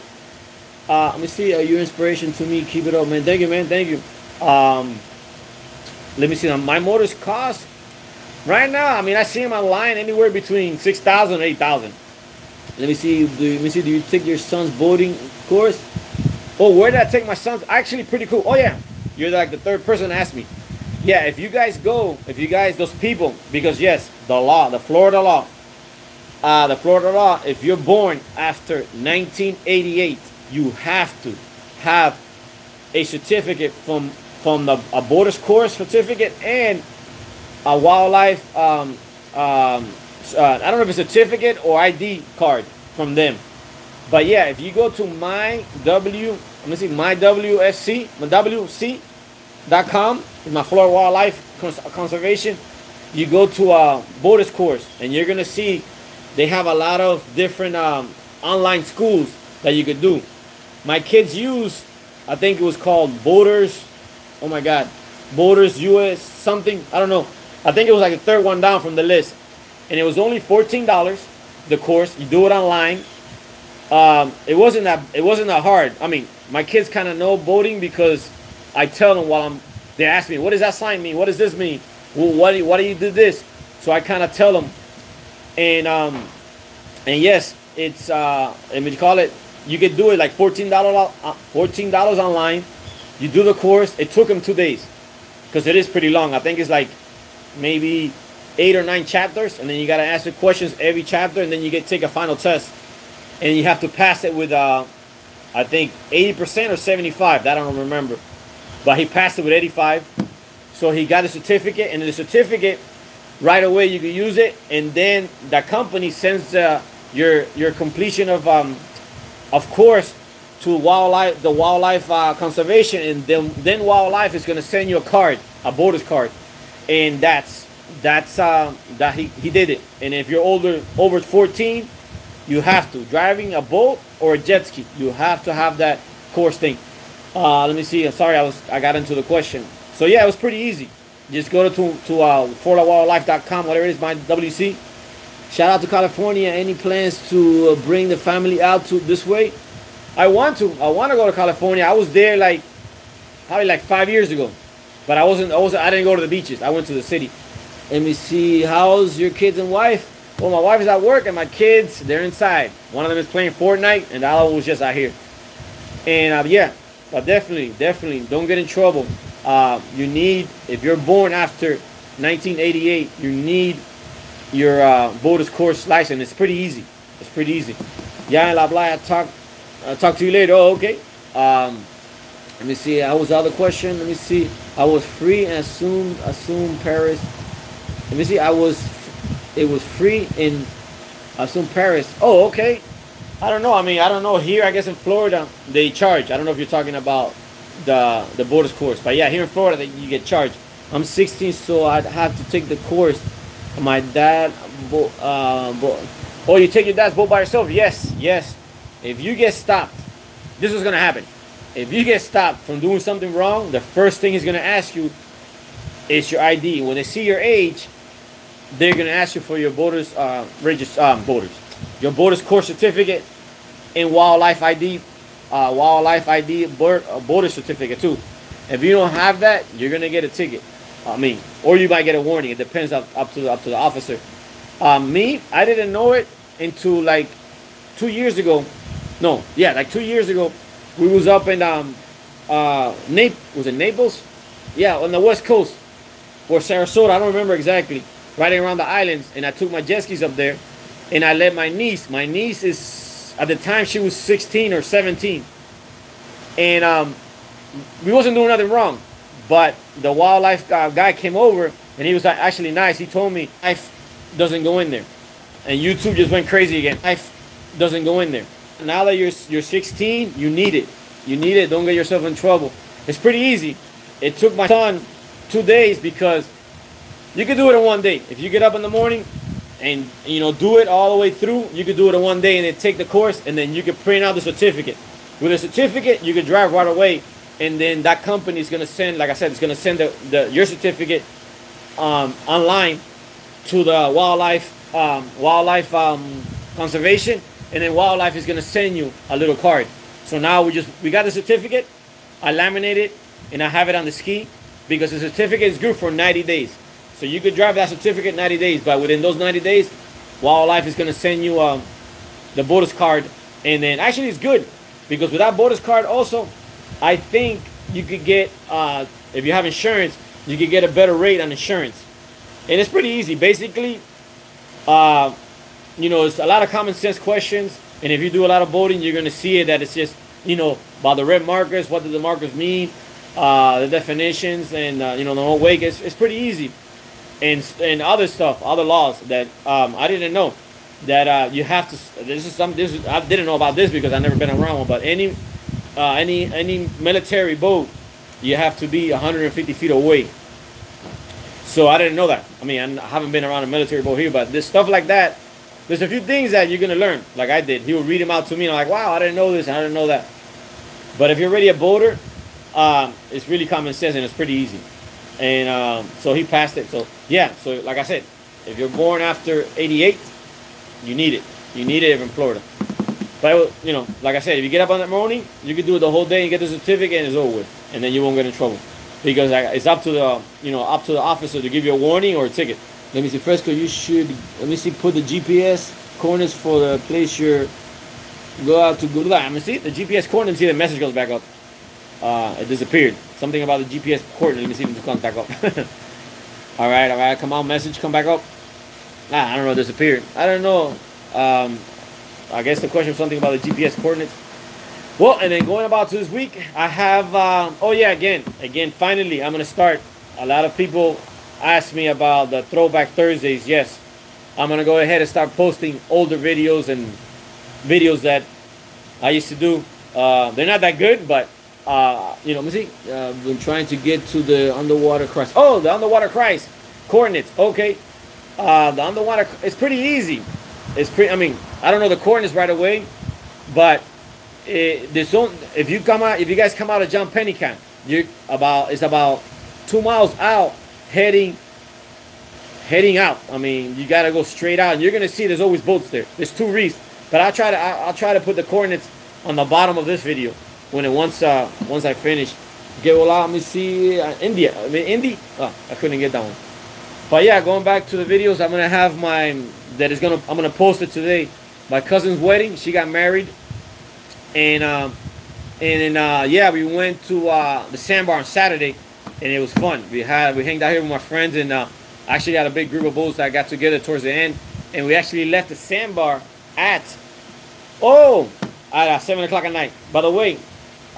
Let me see. Your inspiration to me. Keep it up, man. Thank you, man. Thank you. Let me see. My motors cost right now. I mean, I see them online anywhere between 6,000 and 8,000. Let me see. Do you take your son's boating course? Oh, where did I take my son's? Actually, pretty cool. Oh yeah, you're like the third person to ask me. Yeah, if you guys, those people, because yes, the Florida law, if you're born after 1988, you have to have a certificate from a boater's course certificate and a wildlife. I don't know if it's a certificate or ID card from them. But yeah, if you go to mywsc.com, is my Florida Wildlife Conservation. You go to a boater's course, and you're gonna see they have a lot of different online schools that you could do. My kids used, I think it was called Boaters. Oh my God, Boaters US something. I don't know. I think it was like the third one down from the list, and it was only $14. The course, you do it online. It wasn't that hard. I mean, my kids kind of know boating because I tell them while I'm. They ask me, "What does that sign mean? What does this mean? Well, why do you do this?" So I kind of tell them, and yes, it's I mean, you call it. You could do it like $14 online. You do the course. It took them 2 days because it is pretty long. I think it's like maybe 8 or 9 chapters, and then you gotta answer questions every chapter, and then you take a final test, and you have to pass it with I think 80% or 75. That I don't remember, but he passed it with 85, so he got a certificate, and the certificate right away you can use it, and then the company sends your completion of course to wildlife conservation, and then wildlife is gonna send you a card, a boater's card, and that he did it. And if you're over 14, you have to driving a boat or a jet ski. You have to have that course thing. Let me see. Sorry, I got into the question. So yeah, it was pretty easy. Just go to FloridaWildlife.com, whatever it is, my WC. Shout out to California. Any plans to bring the family out to this way? I want to go to California. I was there like probably like 5 years ago, but I didn't go to the beaches. I went to the city. Let me see. How's your kids and wife? Well, my wife is at work and my kids, they're inside. One of them is playing Fortnite and the other one was just out here. And yeah, but definitely, don't get in trouble. If you're born after 1988, you need your boater's course license. It's pretty easy. Yeah, la blah. I'll talk to you later. Oh, okay. Let me see. How was the other question? Let me see. I was free and assume Paris. Let me see. It was free in assume Paris. Oh, okay. I don't know. I mean, I don't know. Here, I guess in Florida, they charge. I don't know if you're talking about the boater's course, but yeah, here in Florida, you get charged. I'm 16, so I'd have to take the course. My dad, oh, you take your dad's boat by yourself? Yes. If you get stopped, this is gonna happen. If you get stopped from doing something wrong, the first thing he's gonna ask you is your ID. When they see your age, they're gonna ask you for your boater's your boater's course certificate and wildlife ID, boater certificate too. If you don't have that, you're gonna get a ticket. I mean, or you might get a warning. It depends up to the officer. I didn't know it until like 2 years ago. No, yeah, like 2 years ago, we was up in was it Naples? Yeah, on the West Coast or Sarasota. I don't remember exactly. Riding around the islands, and I took my jet skis up there, and I let my niece. My niece is at the time she was 16 or 17, and we wasn't doing nothing wrong, but the wildlife guy came over, and he was actually nice. He told me life doesn't go in there, and YouTube just went crazy again. Life doesn't go in there. Now that you're 16, you need it. Don't get yourself in trouble. It's pretty easy. It took my son 2 days because you could do it in 1 day. If you get up in the morning and do it all the way through, you could do it in 1 day and then take the course, and then you could print out the certificate. With a certificate, you could drive right away, and then that company is gonna send, like I said, it's gonna send your certificate online to the wildlife conservation, and then wildlife is gonna send you a little card. So now we got the certificate. I laminate it and I have it on the ski because the certificate is good for 90 days. So you could drive that certificate 90 days, but within those 90 days, wildlife is gonna send you the boater's card, and then actually it's good because with that boater's card also, I think you could get if you have insurance, you could get a better rate on insurance, and it's pretty easy. Basically, it's a lot of common sense questions, and if you do a lot of boating, you're gonna see it that it's just about the red markers, what do the markers mean, the definitions, and the whole wake. It's pretty easy. And other stuff, other laws that I didn't know that you have to. I didn't know about this because I've never been around one. But any military boat, you have to be 150 feet away. So I didn't know that. I mean, I haven't been around a military boat here, but there's stuff like that. There's a few things that you're gonna learn, like I did. He would read them out to me, and I'm like, wow, I didn't know this, and I didn't know that. But if you're already a boater, it's really common sense and it's pretty easy. And so he passed it. So yeah, so like I said, if you're born after 88, you need it. You need it in Florida. But like I said, if you get up on that morning, you can do it the whole day and get the certificate, and it's over with, and then you won't get in trouble, because it's up to the officer to give you a warning or a ticket. Let me see, Fresco. You should put the GPS coordinates for the place you're go out to go. Let me see the GPS coordinates. See the message goes back up. It disappeared. Something about the GPS coordinate. Let me see if it comes back up. all right. Come on, message, come back up. I don't know. Disappeared. I don't know. I guess the question was something about the GPS coordinates. Well, and then going about to this week, I have. Again, finally, I'm gonna start. A lot of people ask me about the Throwback Thursdays. Yes, I'm gonna go ahead and start posting older videos and videos that I used to do. They're not that good, but let me see. I've been trying to get to the underwater Christ. Oh, the underwater Christ coordinates. Okay, the underwater. It's pretty easy. It's pretty. I mean, I don't know the coordinates right away, but if you guys come out of John Pennycamp, it's about 2 miles out, heading out. I mean, you gotta go straight out, and you're gonna see there's always boats there. There's 2 reefs, but I'll try to put the coordinates on the bottom of this video once I finish. Okay, well, let me see. India. I mean, Indy. Oh, I couldn't get that one. But yeah, going back to the videos, I'm gonna have I'm gonna post it today. My cousin's wedding. She got married, and we went to the sandbar on Saturday, and it was fun. We hanged out here with my friends, and I actually got a big group of boats that got together towards the end, and we actually left the sandbar at 7 o'clock at night. By the way,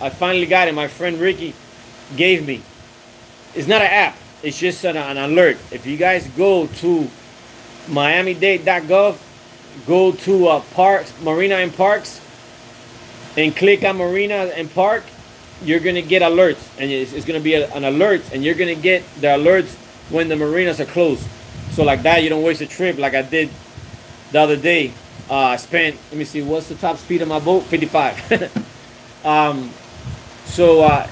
I finally got it. My friend Ricky gave me. It's not an app. It's just an alert. If you guys go to miamidade.gov, go to Marina and Parks, and click on Marina and Park, you're going to get alerts. And it's going to be an alert, and you're going to get the alerts when the marinas are closed. So like that, you don't waste a trip like I did the other day. I spent, let me see, what's the top speed of my boat? 55.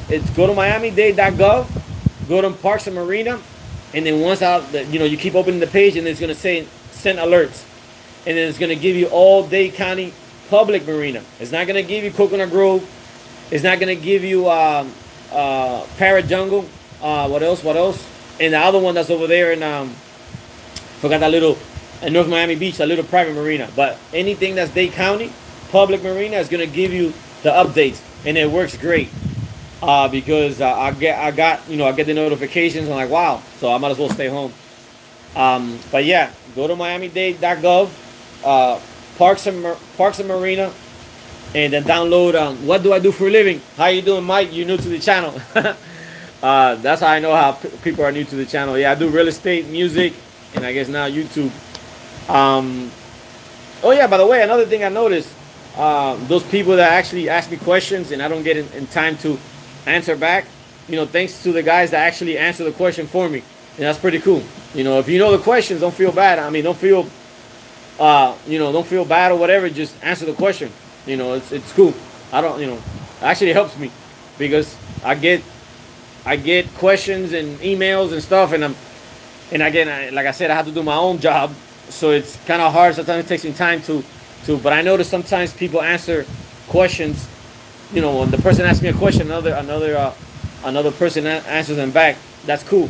It's go to miamidade.gov, go to Parks and Marina, and then once you keep opening the page, and it's going to say send alerts. And then it's going to give you all Dade County public marina. It's not going to give you Coconut Grove. It's not going to give you Parrot Jungle. What else? And the other one that's over there in forgot that little in North Miami Beach, that little private marina. But anything that's Dade County public marina is going to give you the updates, and it works great because I get the notifications. I'm like, wow, so I might as well stay home. But yeah, go to miamidade.gov, Parks and Marina, and then download what do I do for a living. How you doing, Mike? You're new to the channel. That's how I know how people are new to the channel. Yeah, I do real estate, music, and I guess now YouTube. Oh yeah, by the way, another thing I noticed, those people that actually ask me questions and I don't get in time to answer back, thanks to the guys that actually answer the question for me. And that's pretty cool. If you know the questions, don't feel bad. I mean, don't feel bad or whatever. Just answer the question. It's cool. I don't, actually it helps me because I get questions and emails and stuff, and again, like I said, I have to do my own job, so it's kind of hard. Sometimes it takes me time to. But I notice sometimes people answer questions. When the person asks me a question, another person answers them back. That's cool.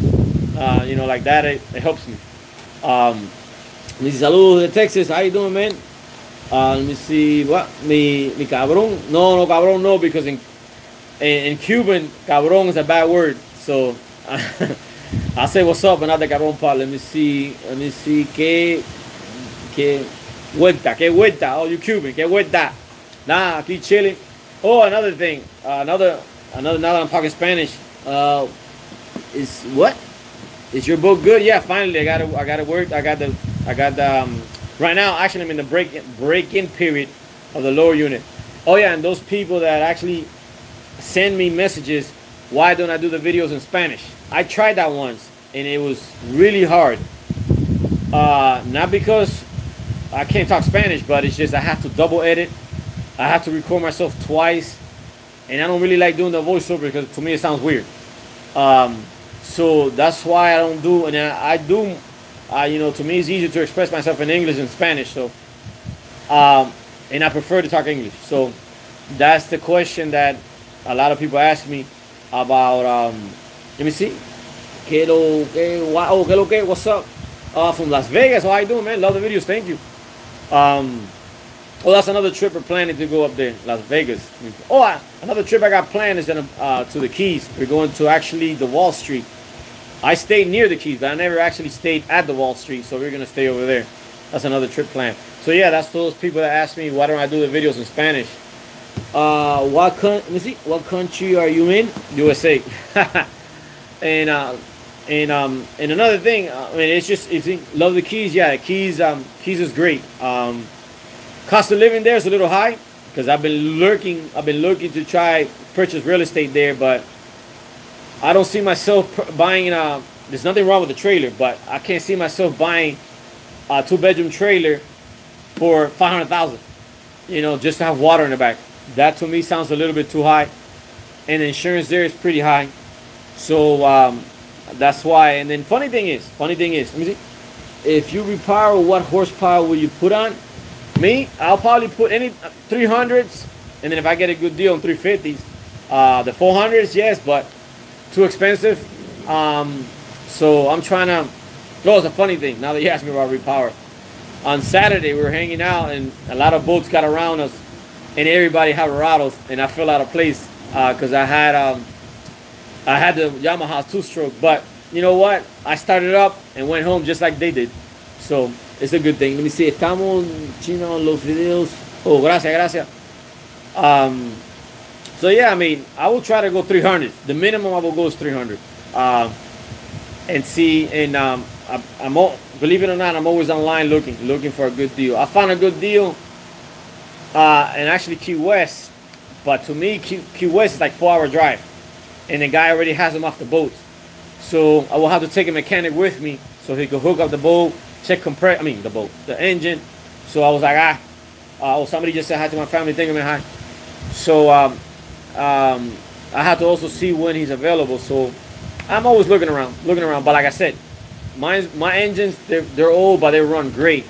Like that, it helps me. Let me see, saludos de Texas. How you doing, man? Let me see. What? Mi cabrón? No, cabrón, no, because in Cuban, cabrón is a bad word. So I'll say what's up, but not the cabrón part. Let me see. Que vuelta. Oh, you Cuban. Que vuelta. Nah, keep chilling. Oh, another thing. Another. Now that I'm talking Spanish. Is what? Is your book good? Yeah, finally I got it worked. I got the right now actually I'm in the break-in period of the lower unit. Oh yeah, and those people that actually send me messages, why don't I do the videos in Spanish? I tried that once and it was really hard. Not because I can't talk Spanish, but it's just I have to double edit. I have to record myself twice, and I don't really like doing the voiceover because to me it sounds weird. So that's why I don't do, and I do, to me it's easier to express myself in English than Spanish. So, and I prefer to talk English. So that's the question that a lot of people ask me about. Let me see. What's up? From Las Vegas. How you doing, man? Love the videos. Thank you. Well, that's another trip we're planning to go up there, Las Vegas. Another trip I got planned is to the Keys. We're going to actually the Wall Street. I stayed near the Keys, but I never actually stayed at the Wall Street, so we're gonna stay over there. That's another trip plan. So yeah, that's those people that ask me why don't I do the videos in Spanish. Let me see. What country are you in? USA. and another thing, I mean, love the Keys. Yeah, the Keys. Keys is great. Cost of living there is a little high because I've been looking to try purchase real estate there, but I don't see myself buying. There's nothing wrong with the trailer, but I can't see myself buying a 2-bedroom trailer for $500,000. You know, just to have water in the back. That to me sounds a little bit too high, and the insurance there is pretty high. So that's why. And then funny thing is, let me see. If you repower, what horsepower will you put on? Me, I'll probably put any 300s, and then if I get a good deal on 350s, the 400s, yes, but too expensive. So I'm trying to. Oh, it's a funny thing. Now that you asked me about repower, on Saturday we were hanging out, and a lot of boats got around us, and everybody had Verados, and I fell out of place because I had the Yamaha 2-stroke. But you know what? I started up and went home just like they did. So it's a good thing. Let me see. Estamos chino los videos. Oh, gracias. So yeah, I mean, I will try to go 300. The minimum I will go is 300. And see, and believe it or not, I'm always online looking for a good deal. I found a good deal, and actually Key West, but to me, Key West is like 4-hour drive, and the guy already has them off the boat. So I will have to take a mechanic with me so he could hook up the boat, check the engine. So I was like, somebody just said hi to my family, thank you, man, hi. So I have to also see when he's available. So I'm always looking around. But like I said, my engines, they're old, but they run great.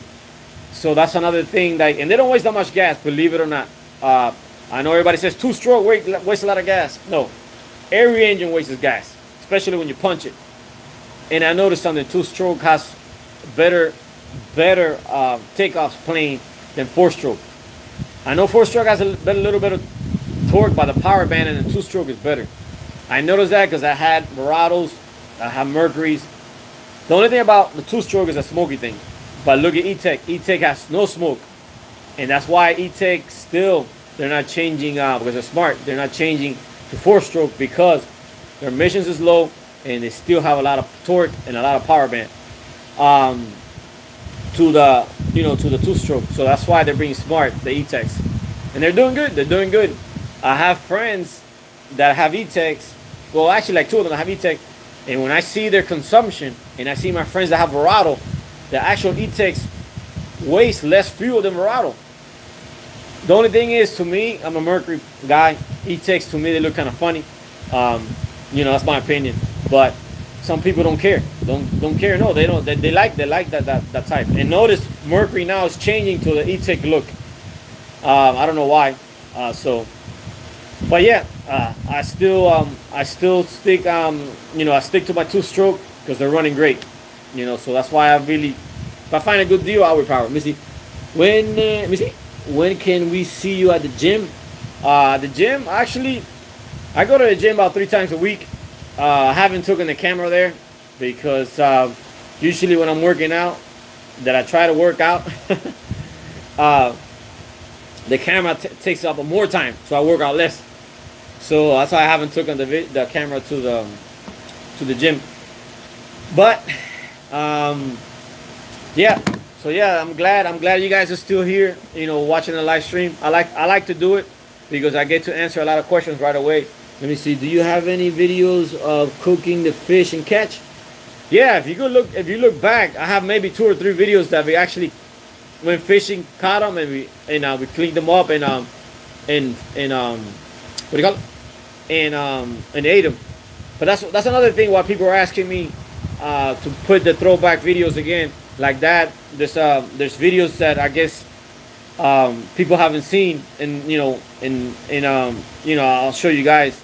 So that's another thing and they don't waste that much gas, believe it or not. I know everybody says 2-stroke wastes a lot of gas. No, every engine wastes gas, especially when you punch it. And I noticed something: 2-stroke has better takeoffs plane than 4-stroke. I know 4-stroke has a little bit of torque by the power band, and the 2-stroke is better. I noticed that because I had Verados, I have Mercuries. The only thing about the 2-stroke is a smoky thing. But look at E-Tech. E-Tech has no smoke. And that's why E-Tech still, they're not changing, because they're smart, they're not changing to 4-stroke because their emissions is low and they still have a lot of torque and a lot of power band to the 2-stroke. So that's why they're being smart, the E-Techs. And they're doing good. I have friends that have E-Techs. Well, actually, like 2 of them that have E-Tech. And when I see their consumption, and I see my friends that have Verado, the actual E-Techs waste less fuel than Verado. The only thing is, to me, I'm a Mercury guy. E-Techs, to me, they look kind of funny. That's my opinion. But some people don't care. Don't care. No, they don't. They like that type. And notice Mercury now is changing to the E-Tech look. I don't know why. But yeah, I still stick I stick to my 2-stroke because they're running great. So that's why if I find a good deal, I'll repower. Let me see. When can we see you at the gym? The gym, actually, I go to the gym about 3 times a week. I haven't taken the camera there because usually when I'm working out, that I try to work out, the camera takes up more time, so I work out less. So that's why I haven't taken the camera to the gym. But yeah. So yeah, I'm glad you guys are still here, watching the live stream. I like to do it because I get to answer a lot of questions right away. Let me see. Do you have any videos of cooking the fish and catch? Yeah, if you look back, I have maybe 2 or 3 videos that we actually went fishing, caught them, and we cleaned them up and what do you call it? And ate them. But that's another thing why people are asking me to put the throwback videos again like that. There's videos that I guess people haven't seen, and I'll show you guys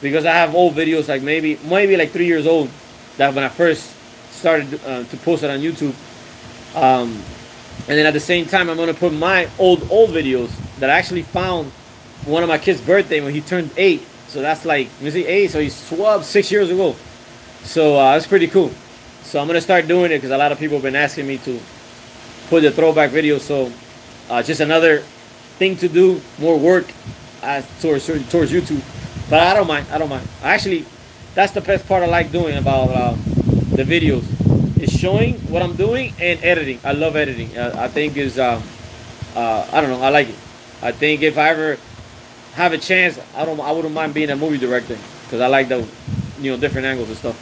because I have old videos like maybe like 3 years old that when I first started to post it on YouTube. Um, and then at the same time, I'm gonna put my old videos that I actually found one of my kid's birthday when he turned 8. So that's like, let me see, 8. So he's 12, 6 years ago. So that's pretty cool. So I'm gonna start doing it because a lot of people have been asking me to put the throwback video. So just another thing to do, more work towards YouTube. But I don't mind. I don't mind. Actually, that's the best part I like doing about the videos. Is showing what I'm doing and editing. I love editing. I think is I don't know. I like it. I think if I ever have a chance, I wouldn't mind being a movie director because I like the different angles and stuff.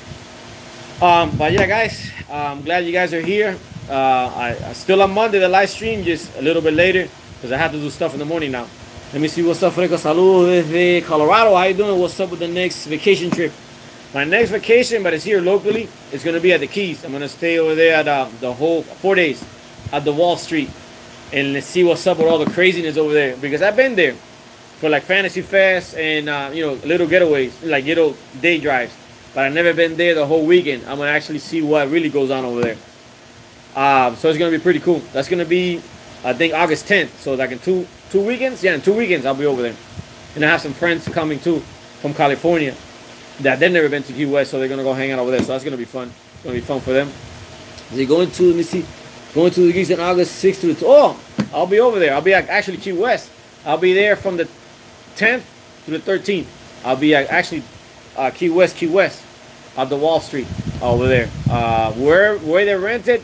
But yeah, guys, I'm glad you guys are here. I still on Monday the live stream, just a little bit later because I have to do stuff in the morning now. Let me see what's up, Freco. Saludos desde Colorado. How you doing? What's up with the next vacation trip? My next vacation, but it's here locally, it's going to be at the Keys. I'm going to stay over there at the whole 4 days at the Wall Street. And let's see what's up with all the craziness over there. Because I've been there for like Fantasy Fest and, little getaways, like little day drives. But I've never been there the whole weekend. I'm going to actually see what really goes on over there. So it's going to be pretty cool. That's going to be, I think, August 10th. So like in two weekends? Yeah, in 2 weekends I'll be over there. And I have some friends coming too from California that they've never been to Key West, so they're gonna go hang out over there. So that's gonna be fun. It's gonna be fun for them. They're going to, let me see, going to the gigs in August 6th to the. Oh, I'll be over there. I'll be actually Key West. I'll be there from the 10th to the 13th. I'll be actually Key West, at the Wall Street over there. Where they rented,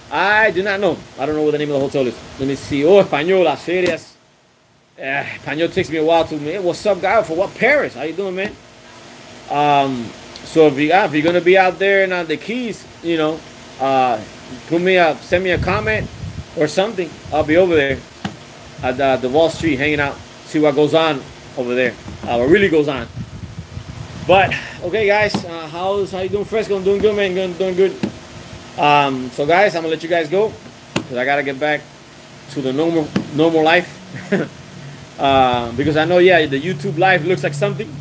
I do not know. I don't know what the name of the hotel is. Let me see. Oh, Español, las ferias. Español takes me a while to. Man, what's up, guy? For what? Paris? How you doing, man? So if you're gonna be out there in the Keys, send me a comment or something. I'll be over there at the Wall Street hanging out, see what goes on over there, what really goes on. But okay, guys, how you doing, Fresco? I'm doing good, man. Doing good. So guys, I'm gonna let you guys go because I gotta get back to the normal life. Because I know, the YouTube live looks like something.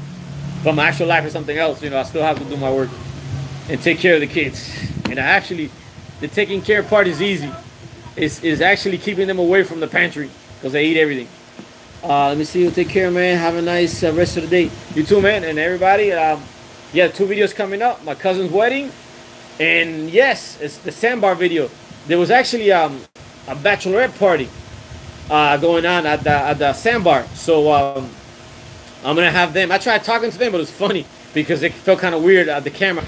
But my actual life is something else. I still have to do my work and take care of the kids. And the taking care part is easy. Is actually keeping them away from the pantry because they eat everything. Let me see you. Take care, man. Have a nice rest of the day. You too, man, and everybody. 2 videos coming up. My cousin's wedding, and yes, it's the sandbar video. There was actually a bachelorette party going on at the sandbar. So. I'm gonna have them. I tried talking to them, but it was funny because it felt kind of weird at the camera.